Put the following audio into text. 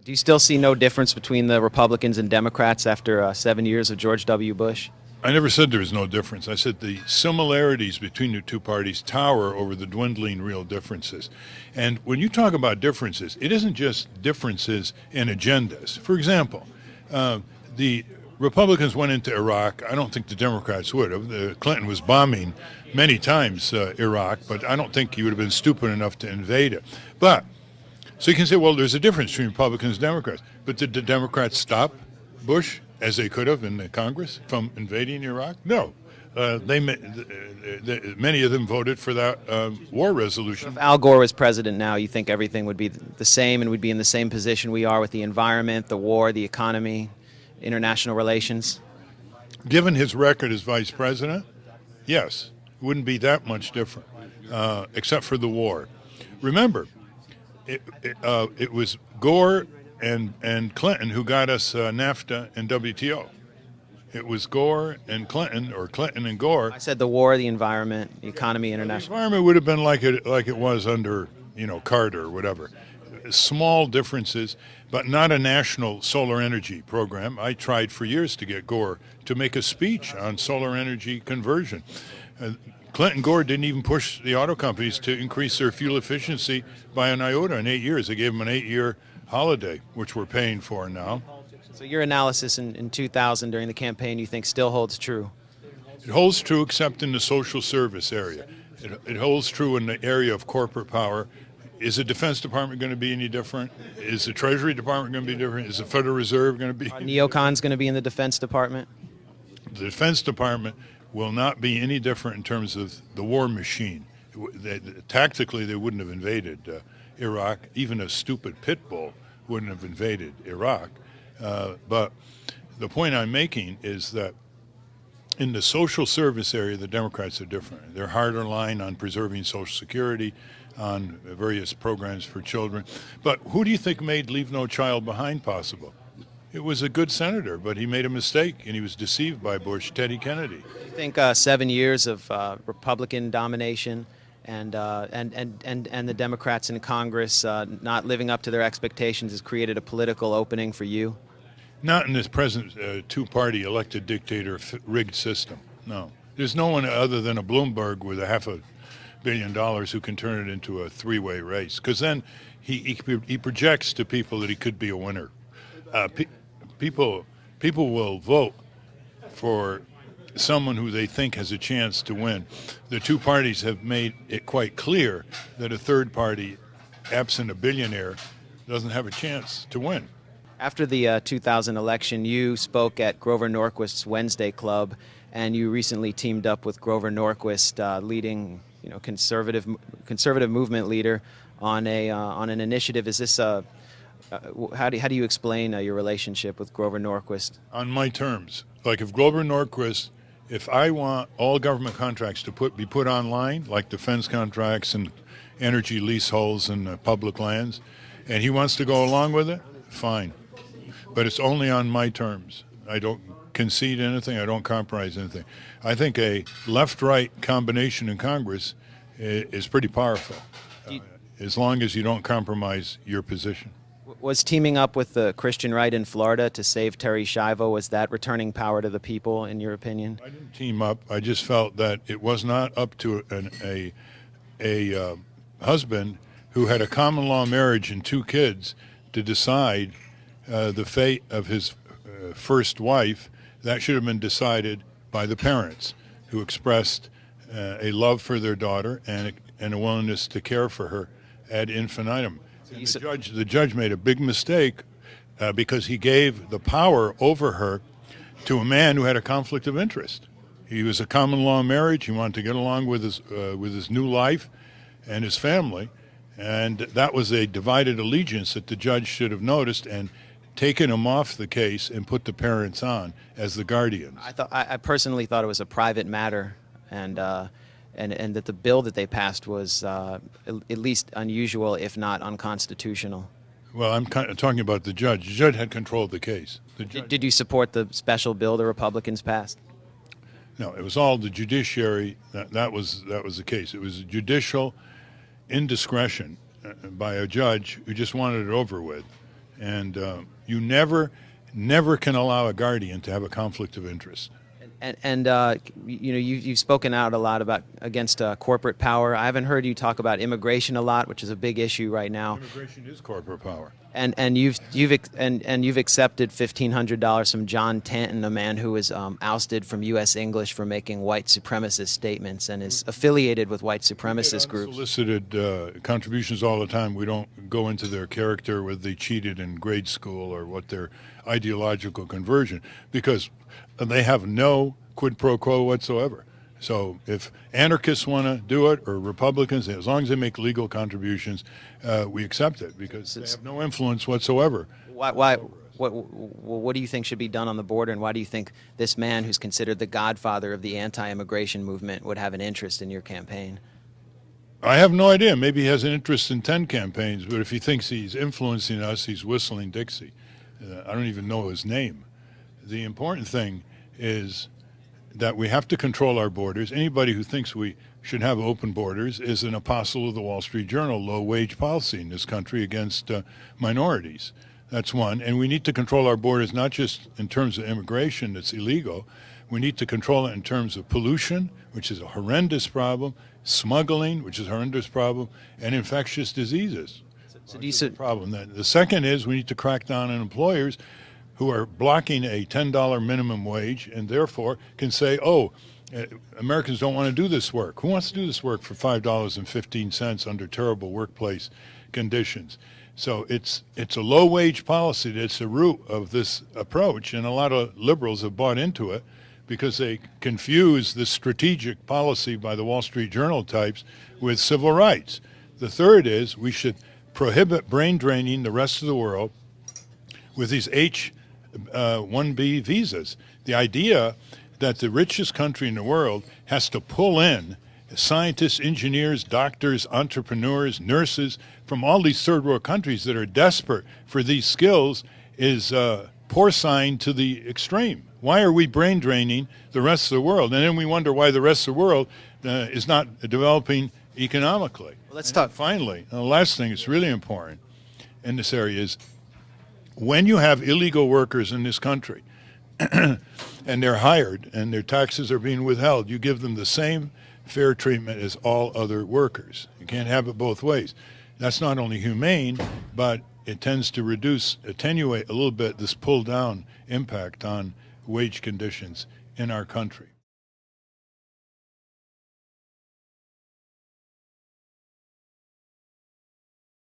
Do you still see no difference between the Republicans and Democrats after 7 years of George W. Bush? I never said there was no difference. I said the similarities between the two parties tower over the dwindling real differences. And when you talk about differences, it isn't just differences in agendas. For example, the Republicans went into Iraq. I don't think the Democrats would have. Clinton was bombing many times Iraq, but I don't think he would have been stupid enough to invade it. But so you can say, well, there's a difference between Republicans and Democrats. But did the Democrats stop Bush, as they could have in the Congress, from invading Iraq? No. Many of them voted for that war resolution. If Al Gore was president now, you think everything would be the same and we'd be in the same position we are with the environment, the war, the economy, international relations? Given his record as vice president, yes, it wouldn't be that much different, except for the war. Remember, it was Gore and Clinton who got us NAFTA and WTO. It was Gore and Clinton, or Clinton and Gore. I said the war, the environment, the economy, international. The environment would have been like it was under Carter or whatever. Small differences, but not a national solar energy program. I tried for years to get Gore to make a speech on solar energy conversion. Clinton Gore didn't even push the auto companies to increase their fuel efficiency by an iota in 8 years. They gave them an 8-year holiday, which we're paying for now. So your analysis in 2000 during the campaign you think still holds true? It holds true except in the social service area. It holds true in the area of corporate power. Is the Defense Department going to be any different? Is the Treasury Department going to be different? Is the Federal Reserve going to be? Neocons going to be in the Defense Department? The Defense Department will not be any different in terms of the war machine. Tactically, they wouldn't have invaded Iraq. Even a stupid pit bull wouldn't have invaded Iraq. But the point I'm making is that in the social service area, the Democrats are different. They're harder line on preserving Social Security, on various programs for children. But who do you think made Leave No Child Behind possible? It was a good senator, but he made a mistake, and he was deceived by Bush, Teddy Kennedy. Do you think 7 years of Republican domination and the Democrats in Congress not living up to their expectations has created a political opening for you? Not in this present two-party elected dictator rigged system, no. There's no one other than a Bloomberg with $500 million who can turn it into a three-way race, because then he projects to people that he could be a winner. People will vote for someone who they think has a chance to win. The two parties have made it quite clear that a third party, absent a billionaire, doesn't have a chance to win. After the 2000 election, you spoke at Grover Norquist's Wednesday Club, and you recently teamed up with Grover Norquist, leading, conservative movement leader, on an initiative. Is this how do you explain your relationship with Grover Norquist? On my terms, like if I want all government contracts to be put online, like defense contracts and energy leaseholds and public lands, and he wants to go along with it, fine. But it's only on my terms. I don't concede anything. I don't compromise anything. I think a left-right combination in Congress is pretty powerful, as long as you don't compromise your position. Was teaming up with the Christian right in Florida to save Terry Schiavo, was that returning power to the people, in your opinion? I didn't team up. I just felt that it was not up to a husband who had a common law marriage and 2 kids to decide the fate of his first wife. That should have been decided by the parents, who expressed a love for their daughter and a willingness to care for her ad infinitum. The judge made a big mistake because he gave the power over her to a man who had a conflict of interest. He was a common law marriage. He wanted to get along with his new life and his family, and that was a divided allegiance that the judge should have noticed and taken him off the case and put the parents on as the guardians. I personally thought it was a private matter, and that the bill that they passed was at least unusual, if not unconstitutional. Well, I'm talking about the judge. The judge had control of the case. Did you support the special bill the Republicans passed? No, it was all the judiciary. That was the case. It was judicial indiscretion by a judge who just wanted it over with. And you never can allow a guardian to have a conflict of interest. And you've spoken out a lot about against corporate power. I haven't heard you talk about immigration a lot, which is a big issue right now. Immigration is corporate power. And you've accepted $1,500 from John Tanton, a man who was ousted from U.S. English for making white supremacist statements and is affiliated with white supremacist groups. Solicited contributions all the time. We don't go into their character, whether they cheated in grade school or what their ideological conversion, because they have no quid pro quo whatsoever. So if anarchists want to do it, or Republicans, as long as they make legal contributions, we accept it, because they have no influence whatsoever. What do you think should be done on the border, and why do you think this man, who's considered the godfather of the anti-immigration movement, would have an interest in your campaign? I have no idea. Maybe he has an interest in 10 campaigns, but if he thinks he's influencing us, he's whistling Dixie. I don't even know his name. The important thing is that we have to control our borders. Anybody who thinks we should have open borders is an apostle of the Wall Street Journal low-wage policy in this country against minorities. That's one. And we need to control our borders not just in terms of immigration that's illegal. We need to control it in terms of pollution, which is a horrendous problem, smuggling, which is a horrendous problem, and infectious diseases. Problem. The second is we need to crack down on employers who are blocking a $10 minimum wage and therefore can say, Americans don't want to do this work. Who wants to do this work for $5.15 under terrible workplace conditions? So it's a low-wage policy that's the root of this approach, and a lot of liberals have bought into it because they confuse this strategic policy by the Wall Street Journal types with civil rights. The third is we should prohibit brain draining the rest of the world with these H-1B visas. The idea that the richest country in the world has to pull in scientists, engineers, doctors, entrepreneurs, nurses from all these third world countries that are desperate for these skills is porcine to the extreme. Why are we brain draining the rest of the world? And then we wonder why the rest of the world is not developing economically. Well, let's talk. Finally, the last thing that's really important in this area is when you have illegal workers in this country and they're hired and their taxes are being withheld, you give them the same fair treatment as all other workers. You can't have it both ways. That's not only humane, but it tends to attenuate a little bit this pull-down impact on wage conditions in our country.